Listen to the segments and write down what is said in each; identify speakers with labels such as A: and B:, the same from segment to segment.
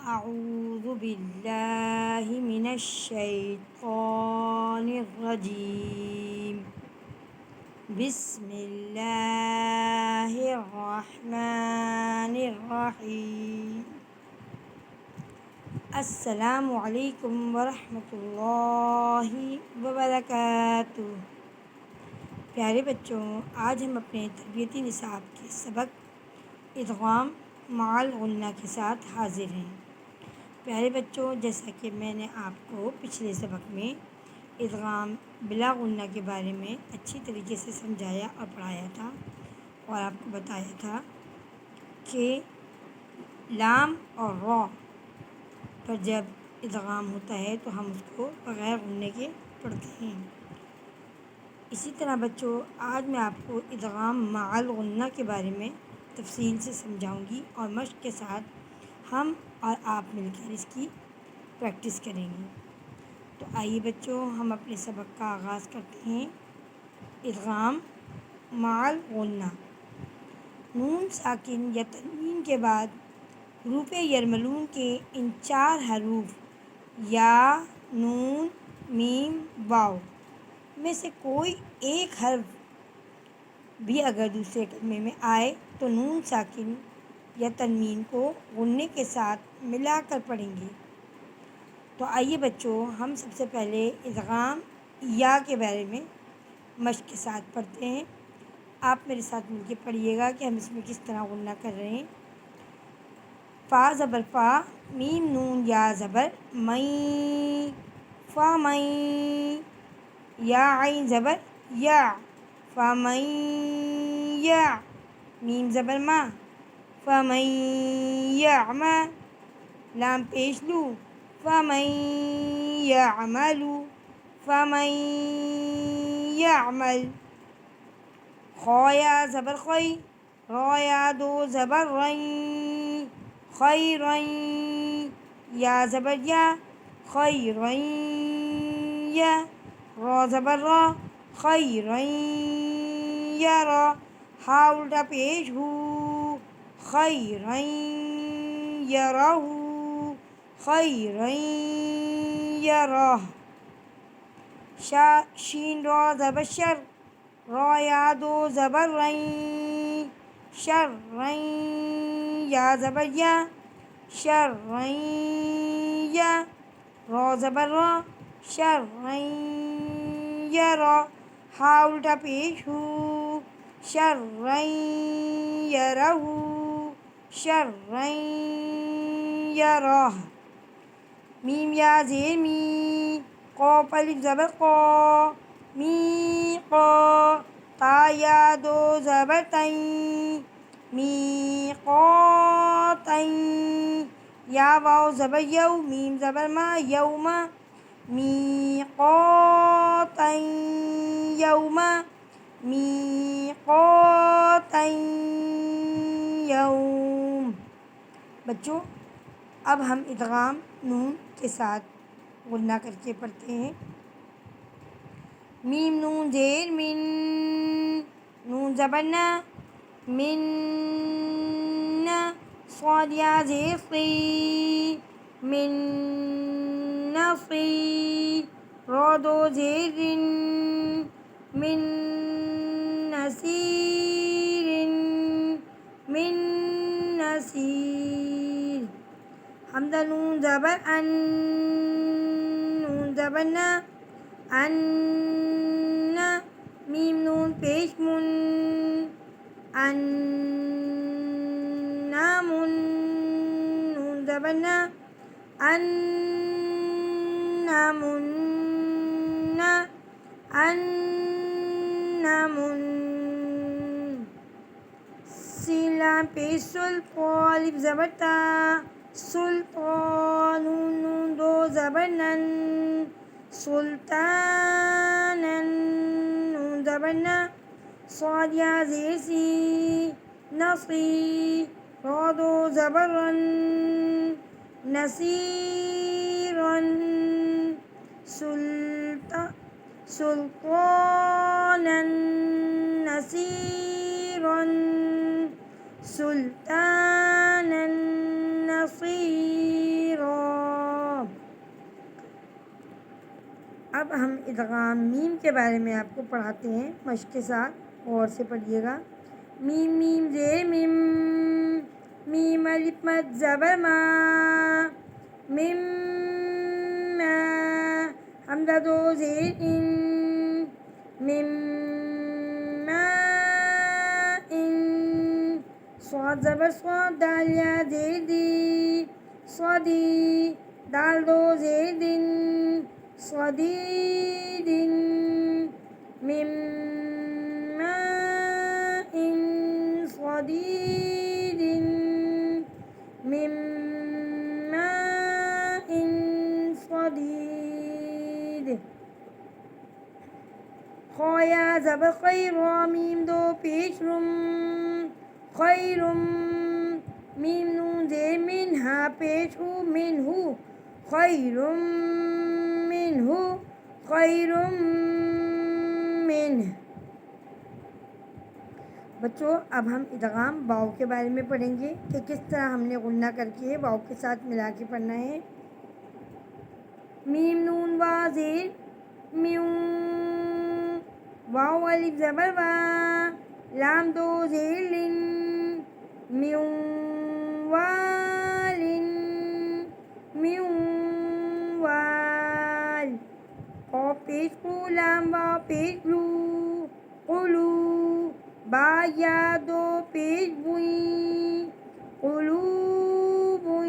A: أعوذ بالله من الشيطان الرجيم بسم الله الرحمن الرحيم السلام علیکم ورحمۃ اللہ وبرکاتہ۔ پیارے بچوں، آج ہم اپنے تربیتی نصاب کے سبق ادغام مع الغنہ کے ساتھ حاضر ہیں۔ پیارے بچوں، جیسا کہ میں نے آپ کو پچھلے سبق میں ادغام بلا غنہ کے بارے میں اچھی طریقے سے سمجھایا اور پڑھایا تھا اور آپ کو بتایا تھا کہ لام اور را پر جب ادغام ہوتا ہے تو ہم اس کو بغیر غنّے کے پڑھتے ہیں۔ اسی طرح بچوں، آج میں آپ کو ادغام مع الغنہ کے بارے میں تفصیل سے سمجھاؤں گی اور مشق کے ساتھ ہم اور آپ مل کر اس کی پریکٹس کریں گے۔ تو آئیے بچوں، ہم اپنے سبق کا آغاز کرتے ہیں۔ ادغام مع الغنہ، نون ساکن یا تنوین کے بعد حروف یرملون کے ان 4 حروف یا، نون، میم، واو میں سے کوئی ایک حرف بھی اگر دوسرے کلمے میں آئے تو نون ساکن یا تنوین کو غنّے کے ساتھ ملا کر پڑھیں گے۔ تو آئیے بچوں، ہم سب سے پہلے ادغام یا کے بارے میں مشق کے ساتھ پڑھتے ہیں۔ آپ میرے ساتھ مل کے پڑھیے گا کہ ہم اس میں کس طرح غنّہ کر رہے ہیں۔ فا زبر فا، میم نون یا زبر مئی، فا مئی، یا عین زبر یا، فا مئی یا، میم زبر ما، فا مئی یعما، لام پیش لو، فا مئی یعملو، فا مئی یعمل، خا یا زبر خی، را یا دو زبر رئی، خیرن، یا زبر یا، خیرن یا، را زبر را، خیرن یرا، ہا الٹا پیش ہو، خیرن یرہ، خیرن یرہ، شین را زبر شر، را یا دو زبر رئی، شرن، یا زبر یا، شرن یا، را زبر را، شرن یرا، ہا الٹا پیش ہو، شرن یرہ، شرن یرہ، میم یا زیر می، قاف الف زبر قا، میقا، تا یا دو زبر تیں، میقاتیں، یا واو زبر یو، میم زبر ما، یوما، میقاتیں یوما، میقاتیں یوم۔ بچوں، اب ہم ادغام نون کے ساتھ غنّہ کر کے پڑھتے ہیں۔ میم نون زیر من، نون زبر نا، من، صاد یا زیر صی، من نصی، را دو زیر رن، من نصیر، من نصیر، حمزہ نون زبر ان، نون زبر نا، ان، میم نون پیش من، انّامن، نون زبر نا، انّامن، انّامن، سین لام پیش سل، قا الف زبر تا، سلطان، نون دو زبر نن، سلطانن، نون زبر نا، صاد یا زیر سی، نصی، را دو زبر رن، نصیرن، سلطانن، نصیرن، سلطانن، نصیر، اب ہم ادغام میم کے بارے میں آپ کو پڑھاتے ہیں مشق کے ساتھ، غور سے پڑھیے گا۔ میم میم زیر میم، میم الف مد زبر ما، میم ما، حمزہ دو زیر ان، میم ما ان، صاد زبر صاد دال یا زیر دی، صادی، دال دو زیر دن، صدید، مم ماء صدید، مم ماء صدید، خایا زبر خیر را میم دو پیش رم، خیرم، میم نون زیر من ہا پیش ہو من ہو، خیرم منہ، خیرم منہ۔ بچوں اب ہم ادغام واو کے بارے میں پڑھیں گے کہ کس طرح ہم نے غنہ کر کے واو کے ساتھ ملا کے پڑھنا ہے۔ میم نون وا زیر میوں، واو الف زبر وا، لام دو زیر لن، میوں والن، میوں وال، قاف پیش قو، لام واو پیش لو، قلو، با یا دو پیش بوئیں، قلوبوئیں،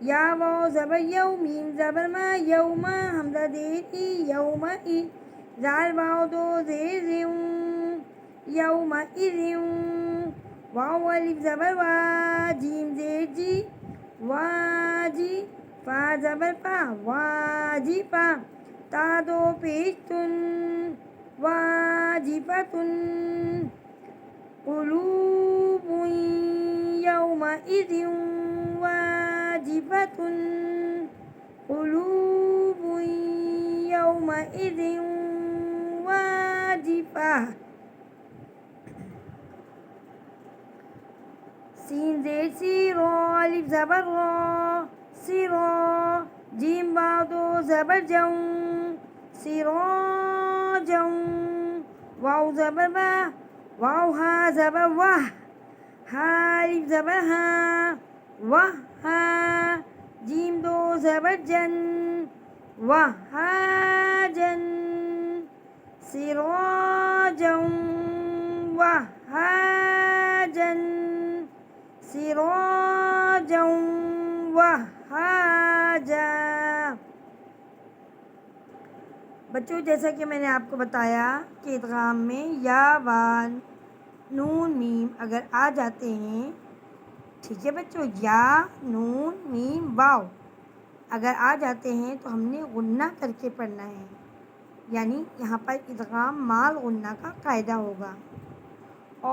A: یا واو زبر یو، میم زبر ما، یوما، حمزہ زیر ای، یوما ای، زال واو دو زیر زیوں، یوما ازیوں، واو الف زبر وا، جیم زیر جی، واجی، فا زبر فا، واجفا، تا دو پیش تن، واجفتن، قلوب یومئذ واجفة، قلوب یومئذ واجفة، سین زیر سی، را الف زبر را، سرا، جیم واو دو زبر جوں، سراجوں، واو زبر با، واو ہا زبر واہ، ہا الف زبر ہاں، واہ ہا، جیم دو زبر جن، واہ ہا جن، سراجوں، واہ ہا جن، سراجوں، واہ ہا جا۔ بچوں جیسا کہ میں نے آپ کو بتایا کہ ادغام میں یا وان نون میم اگر آ جاتے ہیں، ٹھیک ہے بچوں، یا نون میم واو اگر آ جاتے ہیں تو ہم نے غنہ کر کے پڑھنا ہے، یعنی یہاں پر ادغام مال غنہ کا قاعدہ ہوگا۔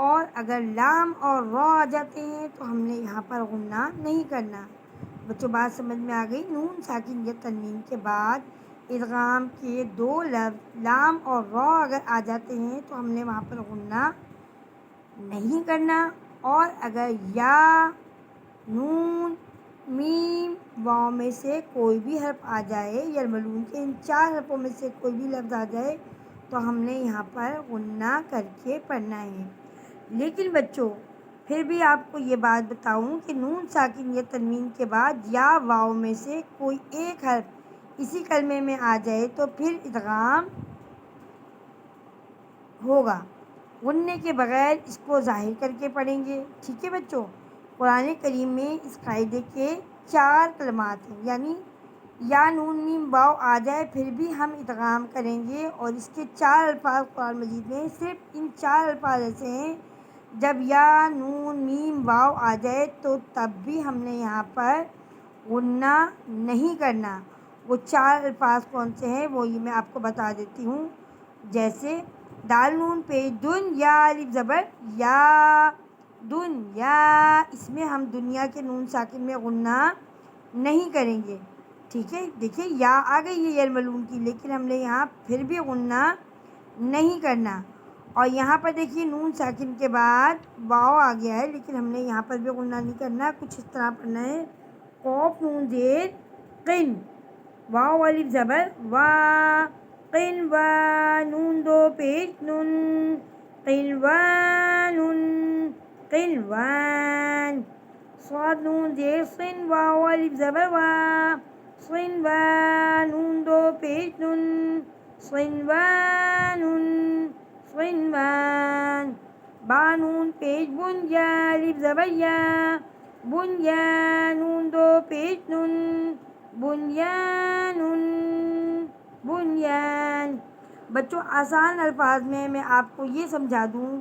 A: اور اگر لام اور را آ جاتے ہیں تو ہم نے یہاں پر غنہ نہیں کرنا۔ بچوں بات سمجھ میں آ گئی؟ نون ساکن یا تنوین کے بعد ادغام کے دو لفظ لام اور را اگر آ جاتے ہیں تو ہم نے وہاں پر غنہ نہیں کرنا۔ اور اگر یا نون میم واو میں سے کوئی بھی حرف آ جائے، یرملون کے ان 4 حرفوں میں سے کوئی بھی لفظ آ جائے تو ہم نے یہاں پر غنہ کر کے پڑھنا ہے۔ لیکن بچوں پھر بھی آپ کو یہ بات بتاؤں کہ نون ساکن یا تنوین کے بعد یا واو میں سے کوئی ایک حرف اسی کلمے میں آ جائے تو پھر ادغام ہوگا، غنے کے بغیر اس کو ظاہر کر کے پڑھیں گے، ٹھیک ہے بچوں۔ قرآن کریم میں اس قاعدے کے 4 کلمات ہیں، یعنی یا نون میم واو آ جائے پھر بھی ہم ادغام کریں گے، اور اس کے 4 الفاظ قرآن مجید میں صرف ان 4 الفاظ ایسے ہیں جب یا نون میم واو آ جائے تو تب بھی ہم نے یہاں پر غنہ نہیں کرنا۔ وہ 4 الفاظ کون سے ہیں وہ یہ میں آپ کو بتا دیتی ہوں، جیسے دال نون پیش دن، یا الف زبر یا، دن یا، اس میں ہم دنیا کے نون ساکن میں غنہ نہیں کریں گے، ٹھیک ہے۔ دیکھیے یا آ گئی ہے یرملون کی، لیکن ہم نے یہاں پھر بھی غنہ نہیں کرنا۔ اور یہاں پر دیکھیے نون ساکن کے بعد واو آ گیا ہے لیکن ہم نے یہاں پر بھی غنہ نہیں کرنا، کچھ اس طرح پڑھنا ہے، قاف نون زیر قن، واو الف زبر وا، قنوان دو پیش نون، قنوان قنوان. صاد نون زیر صن واو الف زبر وا، صنوان دو پیش نون، صنوان صنوان. با نون پیش بن یا الف زبر یا، بنیان دو پیش نون، بنیان بنیان. بچوں آسان الفاظ میں آپ کو یہ سمجھا دوں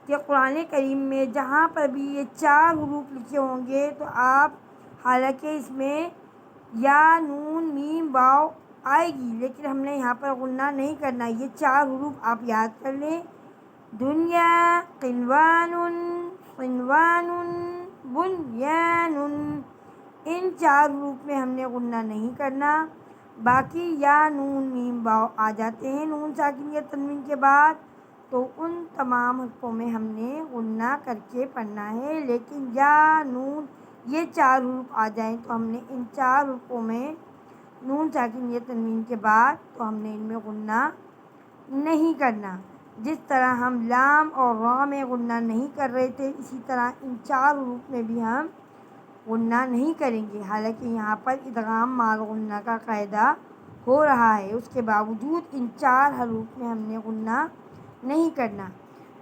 A: کہ قرآن کریم میں جہاں پر بھی یہ 4 حروف لکھے ہوں گے تو آپ حالانکہ اس میں یا نون میم واو آئے گی لیکن ہم نے یہاں پر غنہ نہیں کرنا. یہ 4 حروف آپ یاد کر لیں، دنیا، قنوان، قنوان، بنیان. ان 4 حروف میں ہم نے غنہ نہیں کرنا. باقی یا نون میم واو آ جاتے ہیں نون ساکن یا تنوین کے بعد تو ان تمام حروفوں میں ہم نے غنہ کر کے پڑھنا ہے. لیکن یا نون یہ 4 حروف آ جائیں تو ہم نے ان 4 حروفوں میں نون ساکن یا تنوین کے بعد تو ہم نے ان میں غنہ نہیں کرنا. جس طرح ہم لام اور را میں غنہ نہیں کر رہے تھے اسی طرح ان 4 حروف میں بھی ہم غنہ نہیں کریں گے. حالانکہ یہاں پر ادغام مال غنہ کا قاعدہ ہو رہا ہے، اس کے باوجود ان 4 حروف میں ہم نے غنہ نہیں کرنا.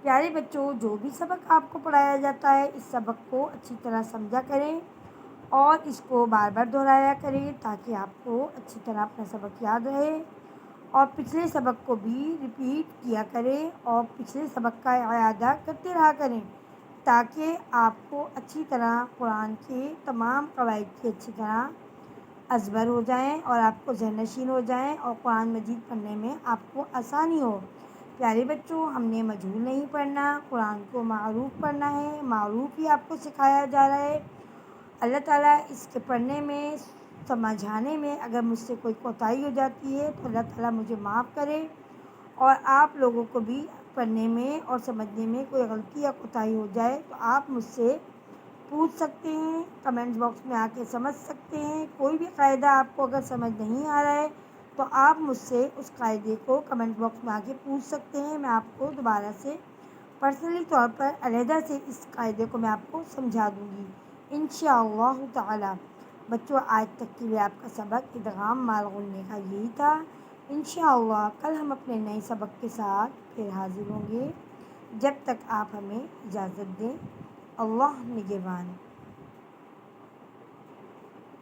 A: پیارے بچوں، جو بھی سبق آپ کو پڑھایا جاتا ہے اس سبق کو اچھی طرح سمجھا کریں اور اس کو بار بار دہرایا کریں تاکہ آپ کو اچھی طرح اپنا سبق یاد رہے. اور پچھلے سبق کو بھی ریپیٹ کیا کریں اور پچھلے سبق کا اعادہ کرتے رہا کریں تاکہ آپ کو اچھی طرح قرآن کے تمام قواعد کی اچھی طرح ازبر ہو جائیں اور آپ کو ذہن نشین ہو جائیں اور قرآن مجید پڑھنے میں آپ کو آسانی ہو. پیارے بچوں، ہم نے مجہول نہیں پڑھنا، قرآن کو معروف پڑھنا ہے، معروف ہی آپ کو سکھایا جا رہا ہے. اللہ تعالیٰ اس کے پڑھنے میں سمجھانے میں اگر مجھ سے کوئی کوتاہی ہو جاتی ہے تو اللہ تعالیٰ مجھے معاف کرے اور آپ لوگوں کو بھی پڑھنے میں اور سمجھنے میں کوئی غلطی یا کوتاہی ہو جائے تو آپ مجھ سے پوچھ سکتے ہیں، کمنٹ باکس میں آ کے سمجھ سکتے ہیں. کوئی بھی قاعدہ آپ کو اگر سمجھ نہیں آ رہا ہے تو آپ مجھ سے اس قاعدے کو کمنٹ باکس میں آ کے پوچھ سکتے ہیں. میں آپ کو دوبارہ سے پرسنلی طور پر علیحدہ سے اس قاعدے کو میں آپ کو سمجھا دوں گی انشاءاللہ تعالی. بچوں، آج تک کے لیے آپ کا سبق ادغام مال غنہ کا یہی تھا. انشاءاللہ کل ہم اپنے نئے سبق کے ساتھ پھر حاضر ہوں گے. جب تک آپ ہمیں اجازت دیں. اللہ نگہبان.